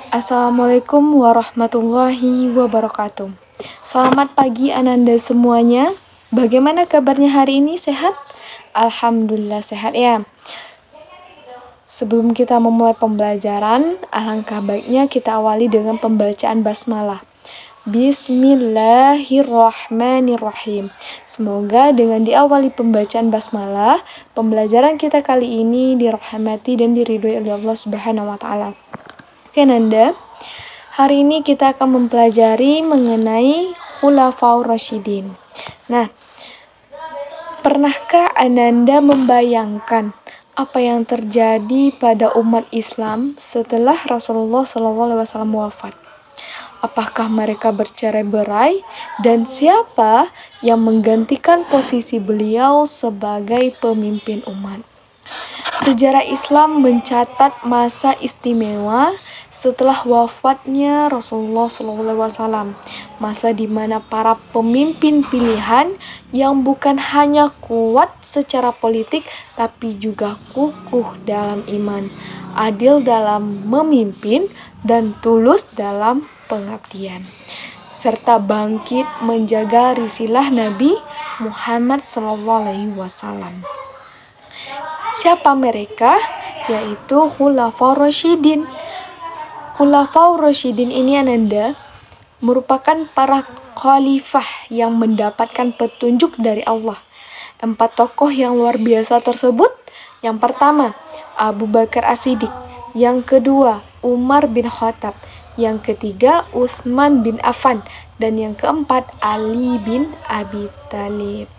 Assalamualaikum warahmatullahi wabarakatuh. Selamat pagi Ananda semuanya. Bagaimana kabarnya hari ini? Sehat? Alhamdulillah sehat ya. Sebelum kita memulai pembelajaran, alangkah baiknya kita awali dengan pembacaan basmalah. Bismillahirrahmanirrahim. Semoga dengan diawali pembacaan basmalah, pembelajaran kita kali ini dirahmati dan diridhoi oleh Allah Subhanahu wa taala. Oke Nanda, hari ini kita akan mempelajari mengenai Khulafaur Rasyidin. Nah, pernahkah Ananda membayangkan apa yang terjadi pada umat Islam setelah Rasulullah SAW wafat? Apakah mereka bercerai-berai dan siapa yang menggantikan posisi beliau sebagai pemimpin umat? Sejarah Islam mencatat masa istimewa setelah wafatnya Rasulullah SAW, masa di mana para pemimpin pilihan yang bukan hanya kuat secara politik tapi juga kukuh dalam iman, adil dalam memimpin dan tulus dalam pengabdian, serta bangkit menjaga risilah Nabi Muhammad SAW. Siapa mereka? Yaitu Khulafaur Rasyidin. Khulafaur Rasyidin ini Ananda merupakan para khalifah yang mendapatkan petunjuk dari Allah. 4 tokoh yang luar biasa tersebut, yang pertama Abu Bakar As-Siddiq, yang kedua Umar bin Khattab, yang ketiga Utsman bin Affan, dan yang keempat Ali bin Abi Thalib,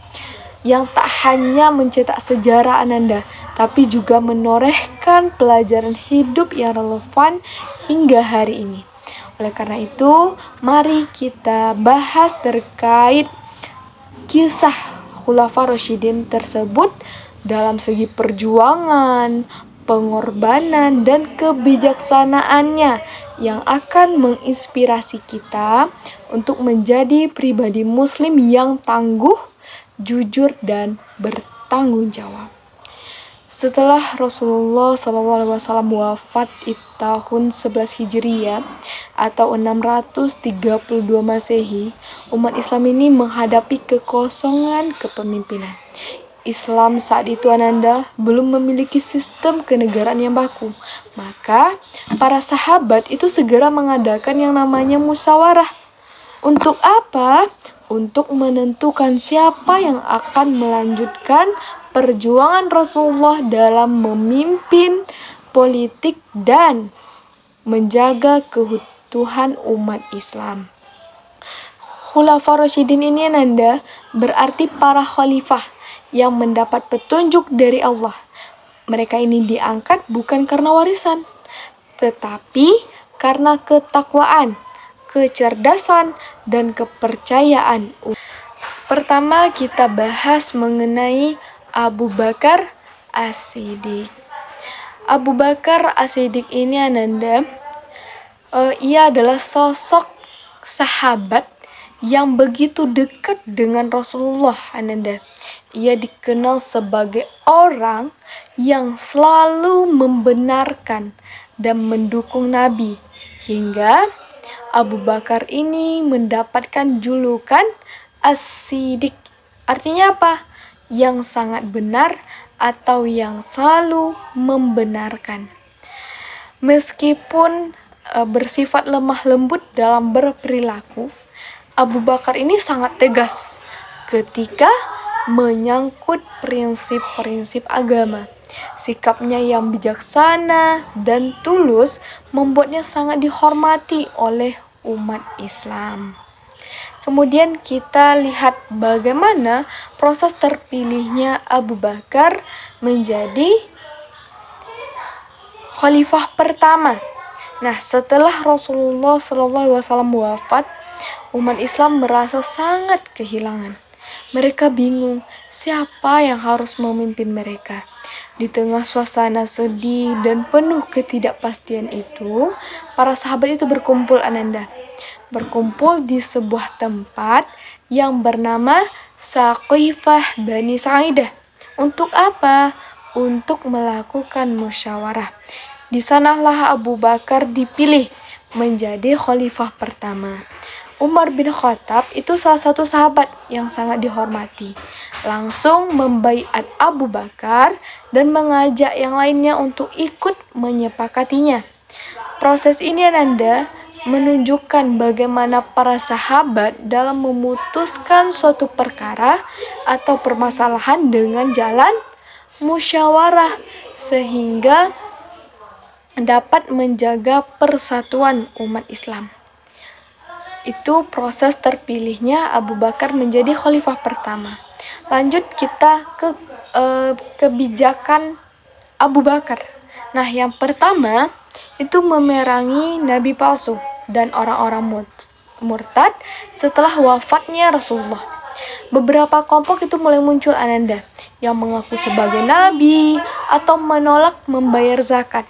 yang tak hanya mencetak sejarah Ananda, tapi juga menorehkan pelajaran hidup yang relevan hingga hari ini. Oleh karena itu, mari kita bahas terkait kisah Khulafaur Rasyidin tersebut dalam segi perjuangan, pengorbanan, dan kebijaksanaannya yang akan menginspirasi kita untuk menjadi pribadi muslim yang tangguh, jujur, dan bertanggung jawab. Setelah Rasulullah SAW wafat di tahun 11 Hijriah atau 632 Masehi, umat Islam ini menghadapi kekosongan kepemimpinan. Islam saat itu Ananda belum memiliki sistem kenegaraan yang baku. Maka para sahabat itu segera mengadakan yang namanya musyawarah. Untuk apa? Untuk menentukan siapa yang akan melanjutkan perjuangan Rasulullah dalam memimpin politik dan menjaga keutuhan umat Islam. Khulafaur Rasyidin ini Ananda berarti para khalifah yang mendapat petunjuk dari Allah. Mereka ini diangkat bukan karena warisan, tetapi karena ketakwaan, kecerdasan, dan kepercayaan. Pertama kita bahas mengenai Abu Bakar As-Siddiq. Abu Bakar As-Siddiq ini Ananda, ia adalah sosok sahabat yang begitu dekat dengan Rasulullah Ananda. Ia dikenal sebagai orang yang selalu membenarkan dan mendukung Nabi, hingga Abu Bakar ini mendapatkan julukan As-Siddiq. Artinya apa? Yang sangat benar atau yang selalu membenarkan. Meskipun bersifat lemah lembut dalam berperilaku, Abu Bakar ini sangat tegas ketika menyangkut prinsip-prinsip agama. Sikapnya yang bijaksana dan tulus membuatnya sangat dihormati oleh umat Islam. Kemudian kita lihat bagaimana proses terpilihnya Abu Bakar menjadi khalifah pertama. Nah, setelah Rasulullah SAW wafat, umat Islam merasa sangat kehilangan. Mereka bingung siapa yang harus memimpin mereka. Di tengah suasana sedih dan penuh ketidakpastian itu, para sahabat itu berkumpul Ananda. Berkumpul di sebuah tempat yang bernama Saqifah Bani Sa'idah. Untuk apa? Untuk melakukan musyawarah. Di sanalah Abu Bakar dipilih menjadi khalifah pertama. Umar bin Khattab itu salah satu sahabat yang sangat dihormati. Langsung membaiat Abu Bakar dan mengajak yang lainnya untuk ikut menyepakatinya. Proses ini Ananda menunjukkan bagaimana para sahabat dalam memutuskan suatu perkara atau permasalahan dengan jalan musyawarah sehingga dapat menjaga persatuan umat Islam. Itu proses terpilihnya Abu Bakar menjadi khalifah pertama. Lanjut kita ke kebijakan Abu Bakar. Nah, yang pertama itu memerangi nabi palsu dan orang-orang murtad setelah wafatnya Rasulullah. Beberapa kelompok itu mulai muncul Ananda yang mengaku sebagai nabi atau menolak membayar zakat.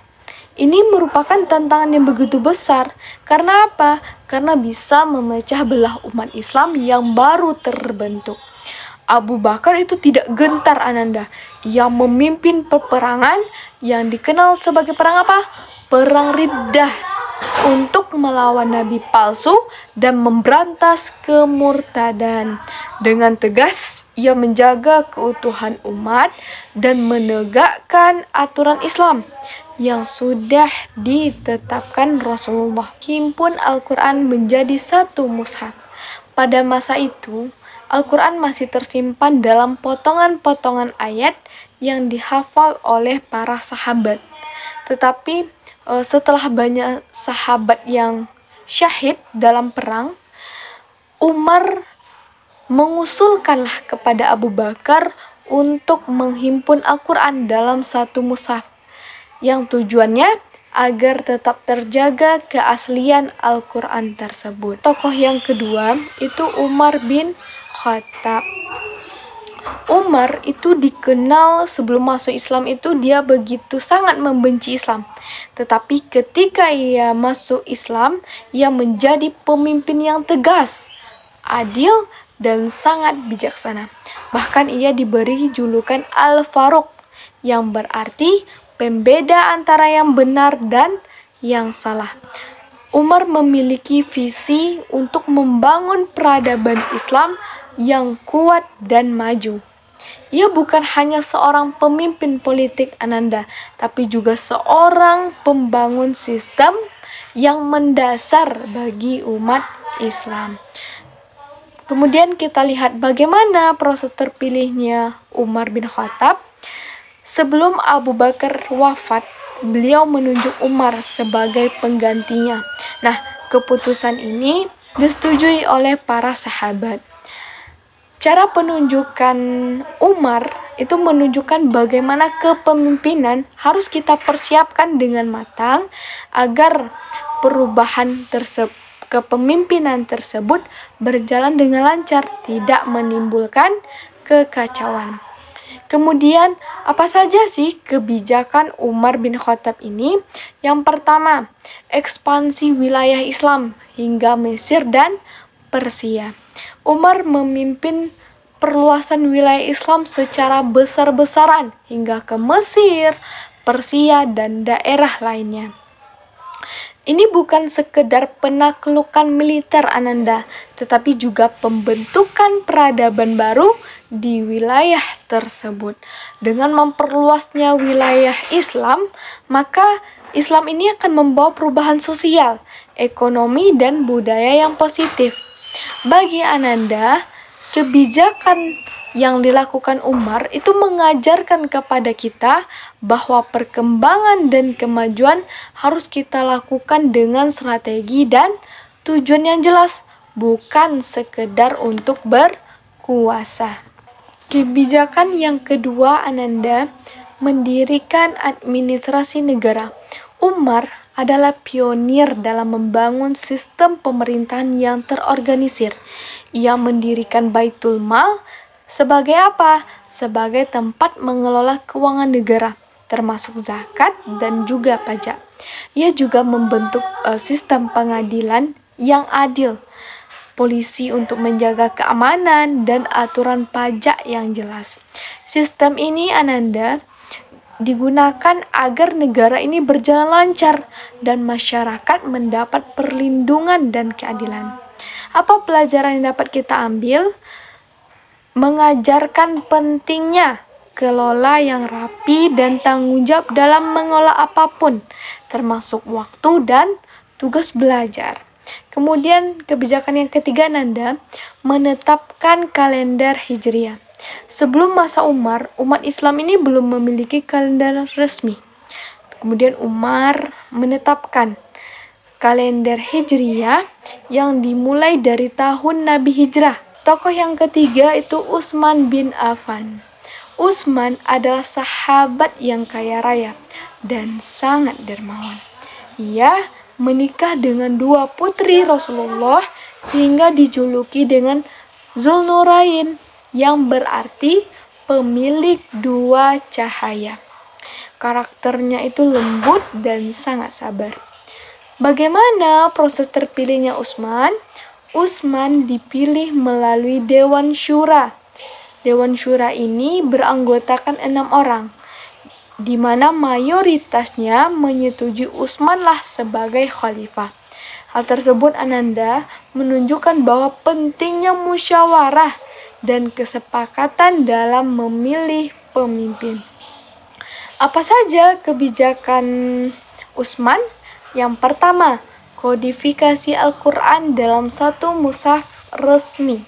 Ini merupakan tantangan yang begitu besar. Karena apa? Karena bisa memecah belah umat Islam yang baru terbentuk. Abu Bakar itu tidak gentar Ananda. Ia memimpin peperangan yang dikenal sebagai perang apa? Perang Riddah. Untuk melawan nabi palsu dan memberantas kemurtadan. Dengan tegas, ia menjaga keutuhan umat dan menegakkan aturan Islam yang sudah ditetapkan Rasulullah. Himpun Al-Quran menjadi satu mushaf. Pada masa itu, Al-Quran masih tersimpan dalam potongan-potongan ayat yang dihafal oleh para sahabat. Tetapi setelah banyak sahabat yang syahid dalam perang, Umar mengusulkanlah kepada Abu Bakar untuk menghimpun Al-Quran dalam satu mushaf, yang tujuannya agar tetap terjaga keaslian Al-Quran tersebut. Tokoh yang kedua itu Umar bin Khattab. Umar itu dikenal sebelum masuk Islam itu dia begitu sangat membenci Islam. Tetapi ketika ia masuk Islam, ia menjadi pemimpin yang tegas, adil, dan sangat bijaksana. Bahkan ia diberi julukan Al-Faruq, yang berarti pembeda antara yang benar dan yang salah. Umar memiliki visi untuk membangun peradaban Islam yang kuat dan maju. Ia bukan hanya seorang pemimpin politik Ananda, tapi juga seorang pembangun sistem yang mendasar bagi umat Islam. Kemudian kita lihat bagaimana proses terpilihnya Umar bin Khattab. Sebelum Abu Bakar wafat, beliau menunjuk Umar sebagai penggantinya. Nah, keputusan ini disetujui oleh para sahabat. Cara penunjukan Umar itu menunjukkan bagaimana kepemimpinan harus kita persiapkan dengan matang agar perubahan kepemimpinan tersebut berjalan dengan lancar, tidak menimbulkan kekacauan. Kemudian, apa saja sih kebijakan Umar bin Khattab ini? Yang pertama, ekspansi wilayah Islam hingga Mesir dan Persia. Umar memimpin perluasan wilayah Islam secara besar-besaran hingga ke Mesir, Persia, dan daerah lainnya. Ini bukan sekedar penaklukan militer Ananda, tetapi juga pembentukan peradaban baru di wilayah tersebut. Dengan memperluasnya wilayah Islam, maka Islam ini akan membawa perubahan sosial, ekonomi, dan budaya yang positif. Bagi Ananda, kebijakan yang dilakukan Umar itu mengajarkan kepada kita bahwa perkembangan dan kemajuan harus kita lakukan dengan strategi dan tujuan yang jelas, bukan sekedar untuk berkuasa. Kebijakan yang kedua Ananda, mendirikan administrasi negara. Umar adalah pionir dalam membangun sistem pemerintahan yang terorganisir. Ia mendirikan Baitul Mal sebagai apa? Sebagai tempat mengelola keuangan negara, termasuk zakat dan juga pajak. Ia juga membentuk sistem pengadilan yang adil. polisi untuk menjaga keamanan, dan aturan pajak yang jelas. Sistem ini, Ananda, digunakan agar negara ini berjalan lancar dan masyarakat mendapat perlindungan dan keadilan. Apa pelajaran yang dapat kita ambil? Mengajarkan pentingnya kelola yang rapi dan tanggung jawab dalam mengolah apapun, termasuk waktu dan tugas belajar. Kemudian kebijakan yang ketiga, Nanda, menetapkan kalender Hijriah. Sebelum masa Umar, umat Islam ini belum memiliki kalender resmi. Kemudian Umar menetapkan kalender Hijriah yang dimulai dari tahun Nabi Hijrah. Tokoh yang ketiga itu Utsman bin Affan. Utsman adalah sahabat yang kaya raya dan sangat dermawan. Ia menikah dengan dua putri Rasulullah sehingga dijuluki dengan Zulnurain, yang berarti pemilik dua cahaya. Karakternya itu lembut dan sangat sabar. Bagaimana proses terpilihnya Utsman? Utsman dipilih melalui Dewan Syura. Dewan Syura ini beranggotakan 6 orang, di mana mayoritasnya menyetujui Utsmanlah sebagai khalifah. Hal tersebut, Ananda, menunjukkan bahwa pentingnya musyawarah dan kesepakatan dalam memilih pemimpin. Apa saja kebijakan Utsman? Yang pertama, kodifikasi Al-Quran dalam satu mushaf resmi.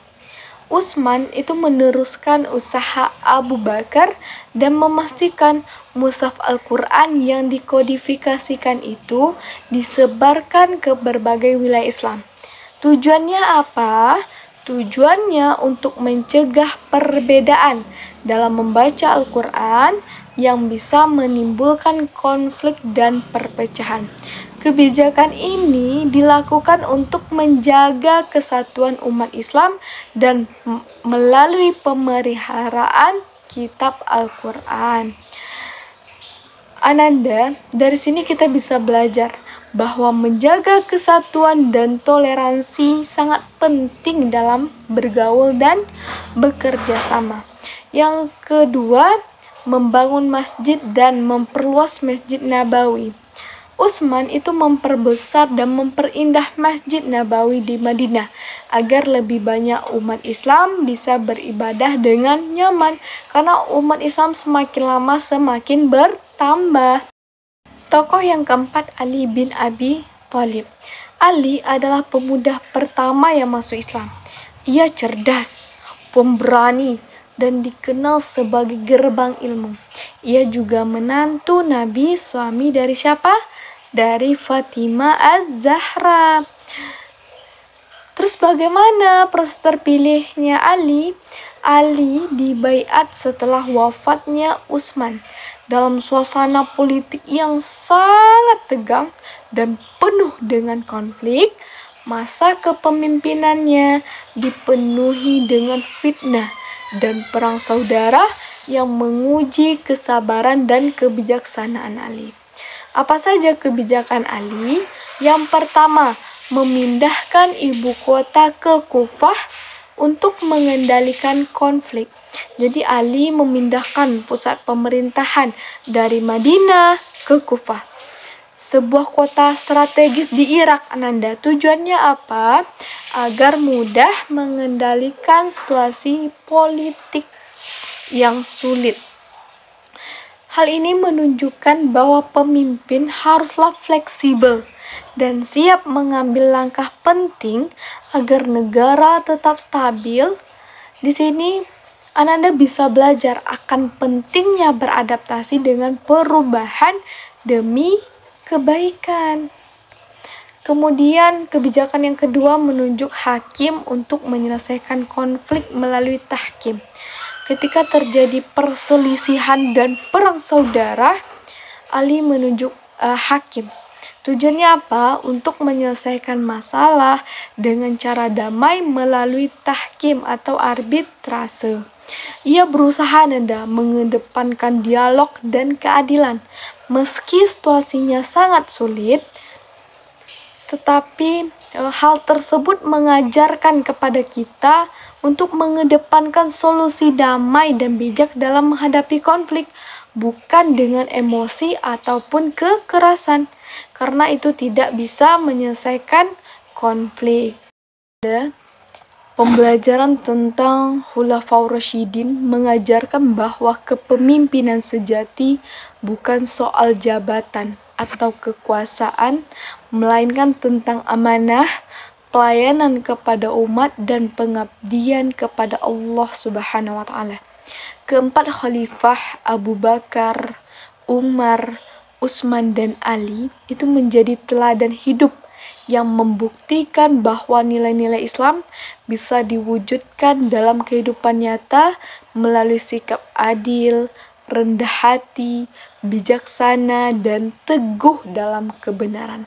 Utsman itu meneruskan usaha Abu Bakar dan memastikan mushaf Al-Quran yang dikodifikasikan itu disebarkan ke berbagai wilayah Islam. Tujuannya apa? Tujuannya untuk mencegah perbedaan dalam membaca Al-Quran yang bisa menimbulkan konflik dan perpecahan. Kebijakan ini dilakukan untuk menjaga kesatuan umat Islam dan melalui pemeliharaan kitab Al-Quran. Ananda, dari sini kita bisa belajar bahwa menjaga kesatuan dan toleransi sangat penting dalam bergaul dan bekerja sama. Yang kedua, membangun masjid dan memperluas Masjid Nabawi. Utsman itu memperbesar dan memperindah Masjid Nabawi di Madinah agar lebih banyak umat Islam bisa beribadah dengan nyaman, karena umat Islam semakin lama semakin bertambah. Tokoh yang keempat, Ali bin Abi Thalib. Ali adalah pemuda pertama yang masuk Islam. Ia cerdas, pemberani, dan dikenal sebagai gerbang ilmu. Ia juga menantu Nabi, suami dari siapa? Dari Fatimah Az-Zahra. Terus bagaimana proses terpilihnya Ali? Ali dibaiat setelah wafatnya Utsman dalam suasana politik yang sangat tegang dan penuh dengan konflik. Masa kepemimpinannya dipenuhi dengan fitnah dan perang saudara yang menguji kesabaran dan kebijaksanaan Ali. Apa saja kebijakan Ali? Yang pertama, memindahkan ibu kota ke Kufah untuk mengendalikan konflik. Jadi Ali memindahkan pusat pemerintahan dari Madinah ke Kufah, sebuah kota strategis di Irak, Ananda. Tujuannya apa? Agar mudah mengendalikan situasi politik yang sulit. Hal ini menunjukkan bahwa pemimpin haruslah fleksibel dan siap mengambil langkah penting agar negara tetap stabil. Di sini Ananda bisa belajar akan pentingnya beradaptasi dengan perubahan demi kebaikan. Kemudian kebijakan yang kedua menunjuk hakim untuk menyelesaikan konflik melalui tahkim. Ketika terjadi perselisihan dan perang saudara, Ali menunjuk hakim. Tujuannya apa? Untuk menyelesaikan masalah dengan cara damai melalui tahkim atau arbitrase. Ia berusaha mengedepankan dialog dan keadilan. Meski situasinya sangat sulit, tetapi Hal tersebut mengajarkan kepada kita untuk mengedepankan solusi damai dan bijak dalam menghadapi konflik, bukan dengan emosi ataupun kekerasan, karena itu tidak bisa menyelesaikan konflik. Pembelajaran tentang Khulafaur Rasyidin mengajarkan bahwa kepemimpinan sejati bukan soal jabatan atau kekuasaan, melainkan tentang amanah, pelayanan kepada umat, dan pengabdian kepada Allah Subhanahu wa Ta'ala. Keempat khalifah Abu Bakar, Umar, Utsman, dan Ali itu menjadi teladan hidup yang membuktikan bahwa nilai-nilai Islam bisa diwujudkan dalam kehidupan nyata melalui sikap adil, rendah hati, bijaksana, dan teguh dalam kebenaran.